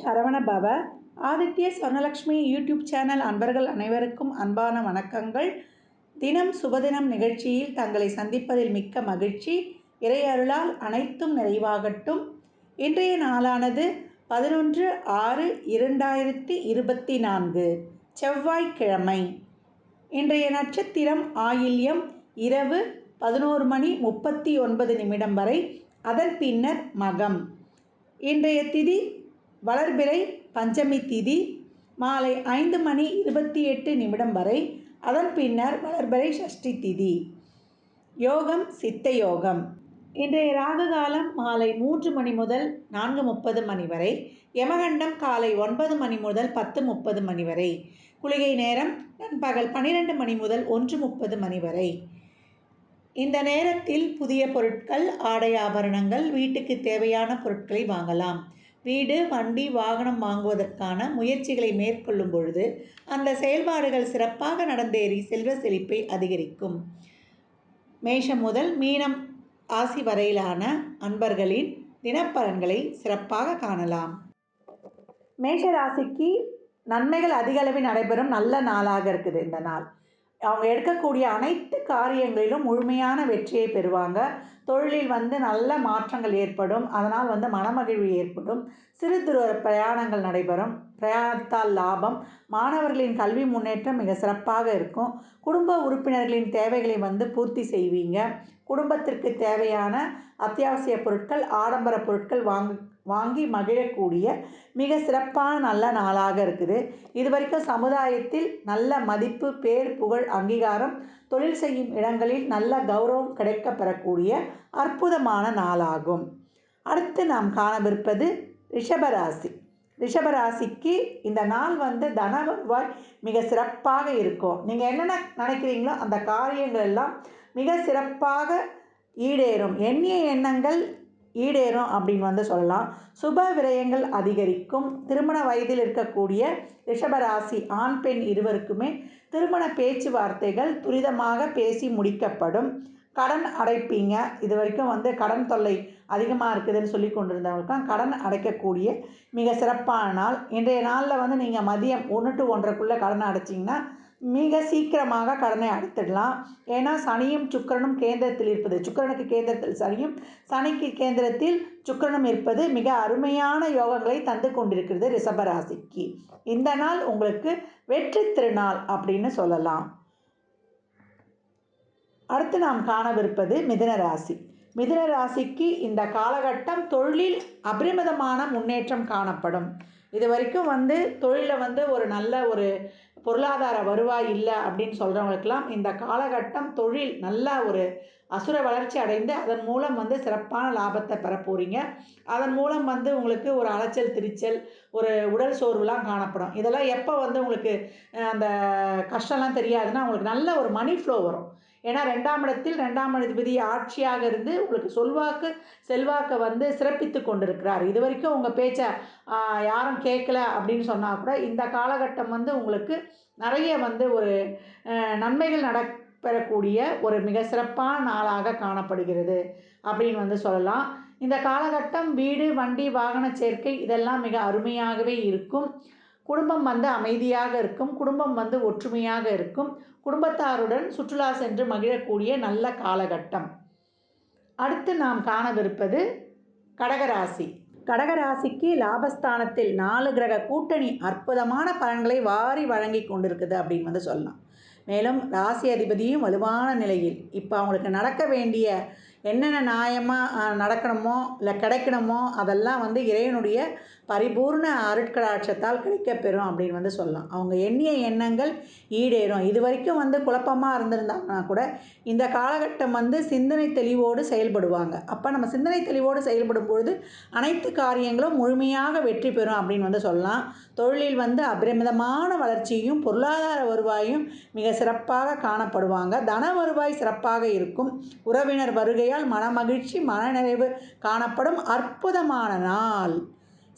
Saravanabhava. Aditya Swarnalakshmi YouTube channel அன்பர்கள் அனைவருக்கும் அன்பான வணக்கங்கள். தினம் சுபதினம் நிகழ்ச்சியில் தங்களை சந்திப்பதில் மிக்க மகிழ்ச்சி. இறையருளால் அனைத்தும் நிறைவாகட்டும். இன்றைய நாளானது 11/6/2024 செவ்வாய்க்கிழமை. இன்றைய நட்சத்திரம் ஆயில்யம். இரவு 11:39 வரை, அதன் பின்னர் மகம். இன்றைய திதி வளர்பிறை பஞ்சமி திதி. மாலை 5:28 வரை, அதன் பின்னர் வளர்பிறை சஷ்டி திதி. யோகம் சித்த யோகம். இன்றைய ராகு காலம் மாலை 3 மணி முதல் 4:30 மணி வரை. யமகண்டம் காலை 9 மணி முதல் 10:30 மணி வரை. குளிகை நேரம் நண்பகல் 12 மணி முதல் 1:30 மணி வரை. இந்த நேரத்தில் புதிய பொருட்கள், ஆடை ஆபரணங்கள், வீட்டுக்கு தேவையான பொருட்களை வாங்கலாம். வீடு, வண்டி, வாகனம் வாங்குவதற்கான முயற்சிகளை மேற்கொள்ளும் பொழுது அந்த செயல்பாடுகள் சிறப்பாக நடந்தேறி செல்வ செழிப்பை அதிகரிக்கும். மேஷம் முதல் மீனம் ராசி வரையிலான அன்பர்களின் தினப்பலன்களை சிறப்பாக காணலாம். மேஷ ராசிக்கு நன்மைகள் அதிக அளவில் நடைபெறும் நல்ல நாளாக இருக்குது இந்த நாள். அவங்க எடுக்கக்கூடிய அனைத்து காரியங்களிலும் முழுமையான வெற்றியை பெறுவாங்க. தொழிலில் நல்ல மாற்றங்கள் ஏற்படும். அதனால் மனமகிழ்வு ஏற்படும். சிறு தூர பிரயாணங்கள் நடைபெறும். பிரயாணத்தால் லாபம். மாணவர்களின் கல்வி முன்னேற்றம் மிக சிறப்பாக இருக்கும். குடும்ப உறுப்பினர்களின் தேவைகளை பூர்த்தி செய்வீங்க. குடும்பத்திற்கு தேவையான அத்தியாவசிய பொருட்கள், ஆடம்பர பொருட்கள் வாங்கி மகிழக்கூடிய மிக சிறப்பான நல்ல நாளாக இருக்குது. இதுவரைக்கும் சமுதாயத்தில் நல்ல மதிப்பு, பேர், புகழ், அங்கீகாரம், தொழில் செய்யும் இடங்களில் நல்ல கௌரவம் கிடைக்கப்பெறக்கூடிய அற்புதமான நாளாகும். அடுத்து நாம் காணவிருப்பது ரிஷபராசி. ரிஷபராசிக்கு இந்த நாள் தன வருவாய் மிக சிறப்பாக இருக்கும். நீங்கள் என்னென்ன நினைக்கிறீங்களோ அந்த காரியங்கள் எல்லாம் மிக சிறப்பாக ஈடேறும். எண்ணிய எண்ணங்கள் ஈடேறும் அப்படின்னு சொல்லலாம். சுப விரயங்கள் அதிகரிக்கும். திருமண வயதில் இருக்கக்கூடிய ரிஷபராசி ஆண் பெண் இருவருக்குமே திருமண பேச்சுவார்த்தைகள் துரிதமாக பேசி முடிக்கப்படும். கடன் அடைப்பீங்க. இது வரைக்கும் கடன் தொல்லை அதிகமாக இருக்குதுன்னு சொல்லி கொண்டிருந்தவங்களுக்கும் கடன் அடைக்கக்கூடிய மிக சிறப்பான நாள். இன்றைய நாளில் நீங்கள் மதியம் 1 to 1:30 கடனை அடைச்சிங்கன்னா மிக சீக்கிரமாக கடனை அடைத்திடலாம். ஏன்னா சனியும் சுக்கிரனும் கேந்திரத்தில் இருப்பது, சுக்கிரனுக்கு கேந்திரத்தில் சனியும், சனிக்கு கேந்திரத்தில் சுக்கிரனும் இருப்பது மிக அருமையான யோகங்களை தந்து கொண்டிருக்கிறது ரிஷபராசிக்கு. இந்த நாள் உங்களுக்கு வெற்றி திருநாள் அப்படின்னு சொல்லலாம். அடுத்து நாம் காணவிருப்பது மிதுன ராசி. மிதுன ராசிக்கு இந்த காலகட்டம் தொழிலில் அபரிமிதமான முன்னேற்றம் காணப்படும். இது வரைக்கும் தொழிலில் ஒரு நல்ல ஒரு பொருளாதார வருவாய் இல்லை அப்படின்னு சொல்கிறவங்களுக்கெல்லாம் இந்த காலகட்டம் தொழில் நல்ல ஒரு அசுர வளர்ச்சி அடைந்து அதன் மூலம் சிறப்பான லாபத்தை பெற போகிறீங்க. அதன் மூலம் உங்களுக்கு ஒரு அலைச்சல், திரிச்சல், ஒரு உடல் சோர்வுலாம் காணப்படும். இதெல்லாம் எப்போ உங்களுக்கு அந்த கஷ்டம்லாம் தெரியாதுன்னா உங்களுக்கு நல்ல ஒரு மணி ஃப்ளோ வரும். ஏன்னா 2ஆம் இடத்தில் 2ஆம் அதிபதி ஆட்சியாக இருந்து உங்களுக்கு செல்வாக்கை சிறப்பித்து கொண்டிருக்கிறார். இது வரைக்கும் உங்கள் பேச்சை யாரும் கேட்கல அப்படின்னு சொன்னால் கூட இந்த காலகட்டம் உங்களுக்கு நிறைய ஒரு நன்மைகள் பெறக்கூடிய ஒரு மிக சிறப்பான நாளாக காணப்படுகிறது அப்படின்னு சொல்லலாம். இந்த காலகட்டம் வீடு, வண்டி, வாகன சேர்க்கை இதெல்லாம் மிக அருமையாகவே இருக்கும். குடும்பம் அமைதியாக இருக்கும். குடும்பம் ஒற்றுமையாக இருக்கும். குடும்பத்தாருடன் சுற்றுலா சென்று மகிழக்கூடிய நல்ல காலகட்டம். அடுத்து நாம் காணவிருப்பது கடகராசி. கடகராசிக்கு லாபஸ்தானத்தில் 4 கிரக கூட்டணி அற்புதமான பலன்களை வாரி வழங்கி கொண்டிருக்குது அப்படின்னு சொல்லலாம். மேலும் ராசி அதிபதியும் வலுவான நிலையில் இப்போ அவங்களுக்கு நடக்க வேண்டிய என்னென்ன நியாயமாக நடக்கணுமோ இல்லை கிடைக்கணுமோ அதெல்லாம் இறைவனுடைய பரிபூர்ண அருட்கடாட்சத்தால் கிடைக்கப்பெறும் அப்படின்னு சொல்லலாம். அவங்க எண்ணிய எண்ணங்கள் ஈடேறும். இது வரைக்கும் குழப்பமாக இருந்திருந்தாங்கன்னா கூட இந்த காலகட்டம் சிந்தனை தெளிவோடு செயல்படுவாங்க. அப்போ நம்ம சிந்தனை தெளிவோடு செயல்படும் பொழுது அனைத்து காரியங்களும் முழுமையாக வெற்றி பெறும் அப்படின்னு சொல்லலாம். தொழிலில் அபரிமிதமான வளர்ச்சியும் பொருளாதார வருவாயும் மிக சிறப்பாக காணப்படுவாங்க. தன வருவாய் சிறப்பாக இருக்கும். உறவினர் வருகையால் மனமகிழ்ச்சி, மனநிறைவு காணப்படும் அற்புதமான நாள்.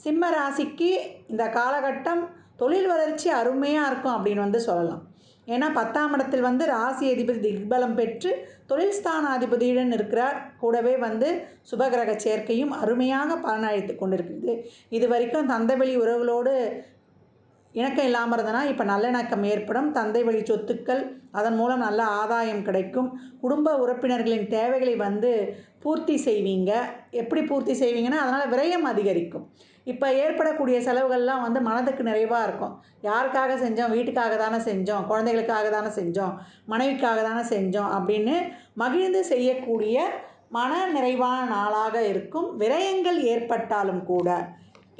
சிம்ம ராசிக்கு இந்த காலகட்டம் தொழில் வளர்ச்சி அருமையாக இருக்கும் அப்படின்னு சொல்லலாம். ஏன்னா 10ஆம் இடத்தில் ராசி அதிபதி திக்பலம் பெற்று தொழில் ஸ்தானாதிபதியுடன் இருக்கிறார். கூடவே வந்து சுபகிரக சேர்க்கையும் அருமையாக பலனளித்து கொண்டிருக்கிறது. இது வரைக்கும் தந்தை வழி உறவுகளோடு இணக்கம் இல்லாமல் இருந்தனா இப்போ நல்லிணக்கம் ஏற்படும். தந்தை வழி சொத்துக்கள், அதன் மூலம் நல்ல ஆதாயம் கிடைக்கும். குடும்ப உறுப்பினர்களின் தேவைகளை வந்து பூர்த்தி செய்வீங்க. எப்படி பூர்த்தி செய்வீங்கன்னா, அதனால் விரயம் அதிகரிக்கும். இப்போ ஏற்படக்கூடிய செலவுகள்லாம் வந்து மனதுக்கு நிறைவாக இருக்கும். யாருக்காக செஞ்சோம்? வீட்டுக்காக தானே செஞ்சோம், குழந்தைகளுக்காக தானே செஞ்சோம், மனைவிக்காக தானே செஞ்சோம் அப்படின்னு மகிழ்ந்து செய்யக்கூடிய மன நிறைவான நாளாக இருக்கும். விரயங்கள் ஏற்பட்டாலும் கூட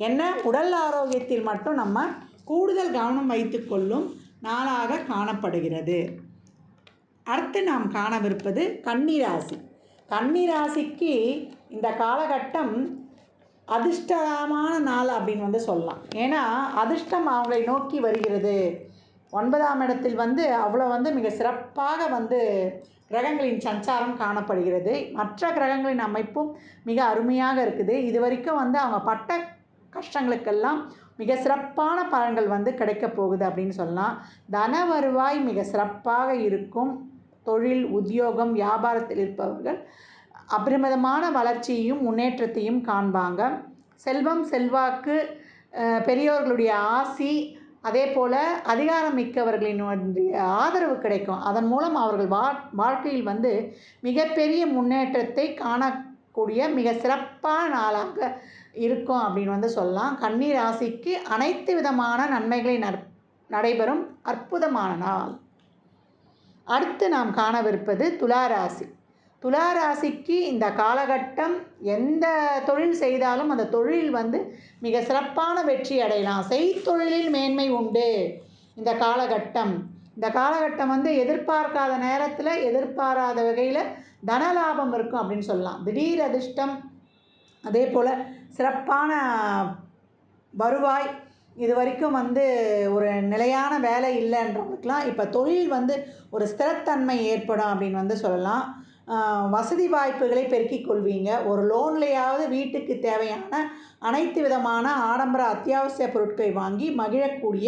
என்ன, உடல் ஆரோக்கியத்தில் மட்டும் நம்ம கூடுதல் கவனம் வைத்துக்கொள்ளும் நாளாக காணப்படுகிறது. அடுத்து நாம் காணவிருப்பது கன்னிராசி. கன்னிராசிக்கு இந்த காலகட்டம் அதிர்ஷ்டமான நாள் அப்படின்னு வந்து சொல்லலாம். ஏன்னா அதிர்ஷ்டம் அவங்களை நோக்கி வருகிறது. 9ஆம் இடத்தில் வந்து அவ்வளோ வந்து மிக சிறப்பாக வந்து கிரகங்களின் சஞ்சாரம் காணப்படுகிறது. மற்ற கிரகங்களின் அமைப்பும் மிக அருமையாக இருக்குது. இது வரைக்கும் வந்து அவங்க பட்ட கஷ்டங்களுக்கெல்லாம் மிக சிறப்பான பலன்கள் வந்து கிடைக்க போகுது அப்படின்னு சொல்லலாம். தன வருவாய் மிக சிறப்பாக இருக்கும். தொழில், உத்தியோகம், வியாபாரத்தில் இருப்பவர்கள் அபரிமிதமான வளர்ச்சியையும் முன்னேற்றத்தையும் காண்பாங்க. செல்வம், செல்வாக்கு, பெரியோர்களுடைய ஆசி, அதே போல் அதிகாரம் மிக்கவர்களின் ஆதரவு கிடைக்கும். அதன் மூலம் அவர்கள் வாழ்க்கையில் வந்து மிகப்பெரிய முன்னேற்றத்தை காணக்கூடிய மிக சிறப்பான நாளாக இருக்கும் அப்படின்னு வந்து சொல்லலாம். கன்னி ராசிக்கு அனைத்து விதமான நன்மைகளை நடைபெறும் அற்புதமான நாள். அடுத்து நாம் காணவிருப்பது துளாராசி. துளாராசிக்கு இந்த காலகட்டம் எந்த தொழில் செய்தாலும் அந்த தொழில் வந்து மிக சிறப்பான வெற்றி அடையலாம். செய்தொழிலில் மேன்மை உண்டு. இந்த காலகட்டம் வந்து எதிர்பார்க்காத நேரத்தில் எதிர்பாராத வகையில் தனலாபம் இருக்கும் அப்படின்னு சொல்லலாம். திடீர் அதிர்ஷ்டம், அதே போல் சிறப்பான வருவாய். இது வரைக்கும் வந்து ஒரு நிலையான வேலை இல்லைன்றவங்களுக்கெல்லாம் இப்போ தொழில் வந்து ஒரு ஸ்திரத்தன்மை ஏற்படும் அப்படின்னு வந்து சொல்லலாம். வசதி வாய்ப்புகளை பெருக்கிக் கொள்வீங்க. ஒரு லோன்லையாவது வீட்டுக்கு தேவையான அனைத்து விதமான ஆடம்பர அத்தியாவசிய பொருட்களை வாங்கி மகிழக்கூடிய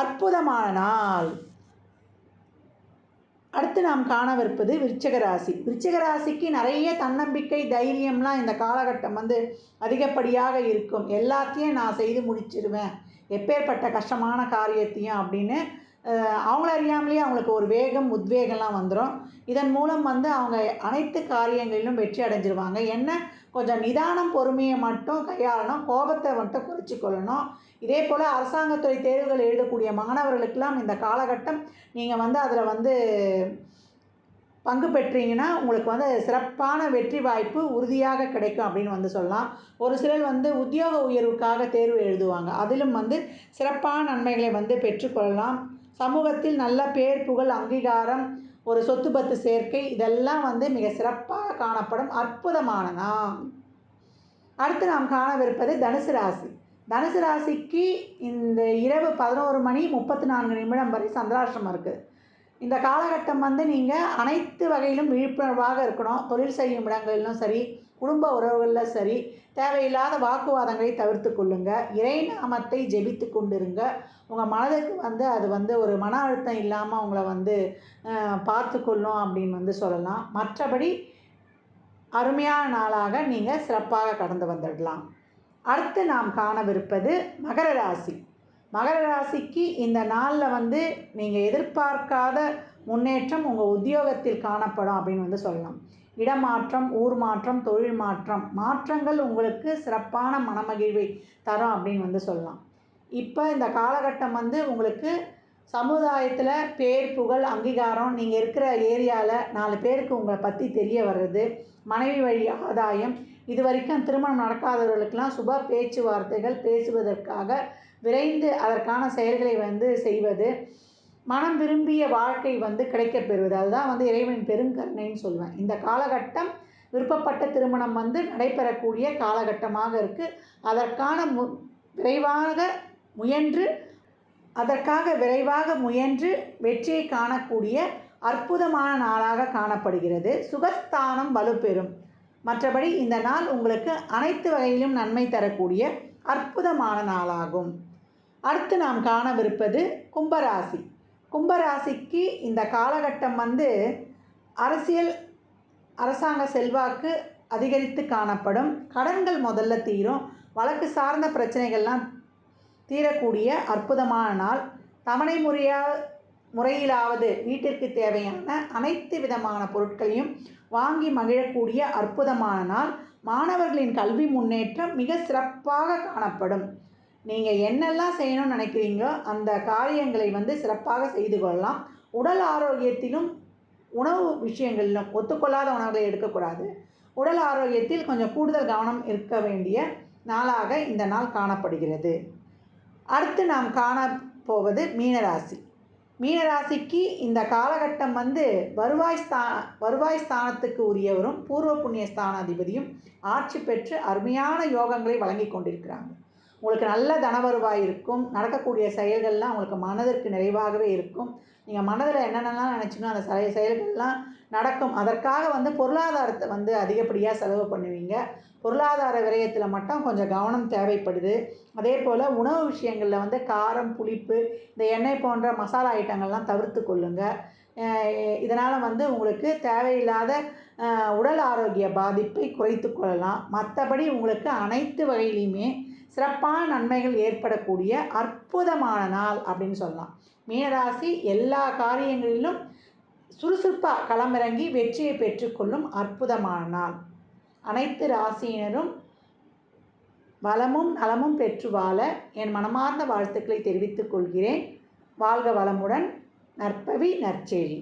அற்புதமான நாள். அடுத்து நாம் காணவிருப்பது விருச்சிக ராசி. விருச்சிக ராசிக்கு நிறைய தன்னம்பிக்கை, தைரியம்லாம் இந்த காலகட்டம் வந்து அதிகப்படியாக இருக்கும். எல்லாத்தையும் நான் செய்து முடிச்சிடுவேன், எப்பேற்பட்ட கஷ்டமான காரியத்தையும் அப்படின்னு அவங்கள அறியாமலேயே அவங்களுக்கு ஒரு வேகம், உத்வேகம்லாம் வந்துடும். இதன் மூலம் வந்து அவங்க அனைத்து காரியங்களிலும் வெற்றி அடைஞ்சிருவாங்க. என்ன, கொஞ்சம் நிதானம், பொறுமையை மட்டும் கையாளணும். கோபத்தை மட்டும் குறைச்சி கொள்ளணும். இதே போல் அரசாங்கத்துறை தேர்வுகள் எழுதக்கூடிய மாணவர்களுக்கெல்லாம் இந்த காலகட்டம் நீங்கள் வந்து அதில் வந்து பங்கு பெற்றீங்கன்னா உங்களுக்கு வந்து சிறப்பான வெற்றி வாய்ப்பு உறுதியாக கிடைக்கும் அப்படின்னு வந்து சொல்லலாம். ஒரு சிலர் வந்து உத்தியோக உயர்வுக்காக தேர்வு எழுதுவாங்க. அதிலும் வந்து சிறப்பான நன்மைகளை வந்து பெற்றுக்கொள்ளலாம். சமூகத்தில் நல்ல பேர், புகழ், அங்கீகாரம், ஒரு சொத்து பத்து சேர்க்கை, இதெல்லாம் வந்து மிக சிறப்பாக காணப்படும் அற்புதமான நாள். அடுத்து நாம் காணவிருப்பது தனுசு ராசி. தனுசு ராசிக்கு இந்த இரவு 11:34 வரை சந்திராஷ்டிரமம் இருக்குது. இந்த காலகட்டம் வந்து நீங்கள் அனைத்து வகையிலும் விழிப்புணர்வாக இருக்கணும். தொழில் செய்யும் இடங்களிலும் சரி, குடும்ப உறவுகளில் சரி, தேவையில்லாத வாக்குவாதங்களை தவிர்த்து கொள்ளுங்கள். இறை நாமத்தை ஜெபித்து கொண்டிருங்க. உங்கள் மனதுக்கு வந்து அது வந்து ஒரு மன அழுத்தம் இல்லாமல் உங்களை வந்து பார்த்து கொள்ளும் அப்படின்னு வந்து சொல்லலாம். மற்றபடி அருமையான நாளாக நீங்கள் சிறப்பாக கடந்து வந்துடலாம். அடுத்து நாம் காணவிருப்பது மகர ராசி. மகர ராசிக்கு இந்த நாளில் வந்து நீங்கள் எதிர்பார்க்காத முன்னேற்றம் உங்கள் உத்தியோகத்தில் காணப்படும் அப்படின்னு வந்து சொல்லலாம். இடமாற்றம், ஊர் மாற்றம், தொழில் மாற்றம், மாற்றங்கள் உங்களுக்கு சிறப்பான மனமகிழ்வை தரும் அப்படின்னு வந்து சொல்லலாம். இப்போ இந்த காலகட்டம் வந்து உங்களுக்கு சமுதாயத்தில் பேர், புகழ், அங்கீகாரம், நீங்கள் இருக்கிற ஏரியாவில் 4 பேருக்கு உங்களை பற்றி தெரிய வர்றது, மனைவி வழி ஆதாயம், இது வரைக்கும் திருமணம் நடக்காதவர்களுக்கெல்லாம் சுப பேச்சுவார்த்தைகள் பேசுவதற்காக விரைந்து அதற்கான செயல்களை வந்து செய்வது, மனம் விரும்பிய வாழ்க்கை வந்து கிடைக்கப் பெறுவது, அதுதான் வந்து இறைவனின் பெருங்கருணைன்னு சொல்லுவேன். இந்த காலகட்டம் விருப்பப்பட்ட திருமணம் வந்து நடைபெறக்கூடிய காலகட்டமாக இருக்குது. விரைவாக முயன்று வெற்றியை காணக்கூடிய அற்புதமான நாளாக காணப்படுகிறது. சுகஸ்தானம் வலுப்பெறும். மற்றபடி இந்த நாள் உங்களுக்கு அனைத்து வகையிலும் நன்மை தரக்கூடிய அற்புதமான நாளாகும். அடுத்து நாம் காணவிருப்பது கும்பராசி. கும்பராசிக்கு இந்த காலகட்டம் வந்து அரசியல் அரசாங்க செல்வாக்கு அதிகரித்து காணப்படும். கடன்கள் முதல்ல தீரும். வழக்கு சார்ந்த பிரச்சனைகள்லாம் தீரக்கூடிய அற்புதமான நாள். தவணை முறையிலாவது வீட்டிற்கு தேவையான அனைத்து விதமான பொருட்களையும் வாங்கி மகிழக்கூடிய அற்புதமான நாள். மாணவர்களின் கல்வி முன்னேற்றம் மிக சிறப்பாக காணப்படும். நீங்கள் என்னெல்லாம் செய்யணும்னு நினைக்கிறீங்களோ அந்த காரியங்களை சிறப்பாக செய்து கொள்ளலாம். உடல் ஆரோக்கியத்திலும் உணவு விஷயங்களிலும் ஒத்துக்கொள்ளாத உணவுகளை எடுக்கக்கூடாது. உடல் ஆரோக்கியத்தில் கொஞ்சம் கூடுதல் கவனம் இருக்க வேண்டிய நாளாக இந்த நாள் காணப்படுகிறது. அடுத்து நாம் காணப்போவது மீனராசி. மீனராசிக்கு இந்த காலகட்டம் வருவாய் ஸ்தானத்துக்கு உரியவரும் பூர்வ புண்ணிய ஸ்தானாதிபதியும் ஆட்சி பெற்று அருமையான யோகங்களை வழங்கி கொண்டிருக்கிறாங்க. உங்களுக்கு நல்ல தன வருவாய் இருக்கும். நடக்கக்கூடிய செயல்கள்லாம் உங்களுக்கு மனதிற்கு நிறைவாகவே இருக்கும். நீங்கள் மனதில் என்னென்னலாம் நினச்சிங்களோ அந்த செயல்கள்லாம் நடக்கும். அதற்காக பொருளாதாரத்தை அதிகப்படியாக செலவு பண்ணுவீங்க. பொருளாதார விரயத்தில் மட்டும் கொஞ்சம் கவனம் தேவைப்படுது. அதே போல் உணவு விஷயங்களில் காரம், புளிப்பு, இந்த எண்ணெய் போன்ற மசாலா ஐட்டங்கள்லாம் தவிர்த்து கொள்ளுங்கள். இதனால் உங்களுக்கு தேவையில்லாத உடல் ஆரோக்கிய பாதிப்பை குறைத்து கொள்ளலாம். மற்றபடி உங்களுக்கு அனைத்து வகையிலையுமே சிறப்பான நன்மைகள் ஏற்படக்கூடிய அற்புதமான நாள் அப்படின்னு சொல்லலாம். மீனராசி எல்லா காரியங்களிலும் சுறுசுறுப்பாக களமிறங்கி வெற்றியை பெற்றுக்கொள்ளும் அற்புதமான நாள். அனைத்து ராசியினரும் வளமும் நலமும் பெற்று வாழ என் மனமார்ந்த வாழ்த்துக்களை தெரிவித்துக் கொள்கிறேன். வாழ்க வளமுடன். நற்பவி நற்செழி.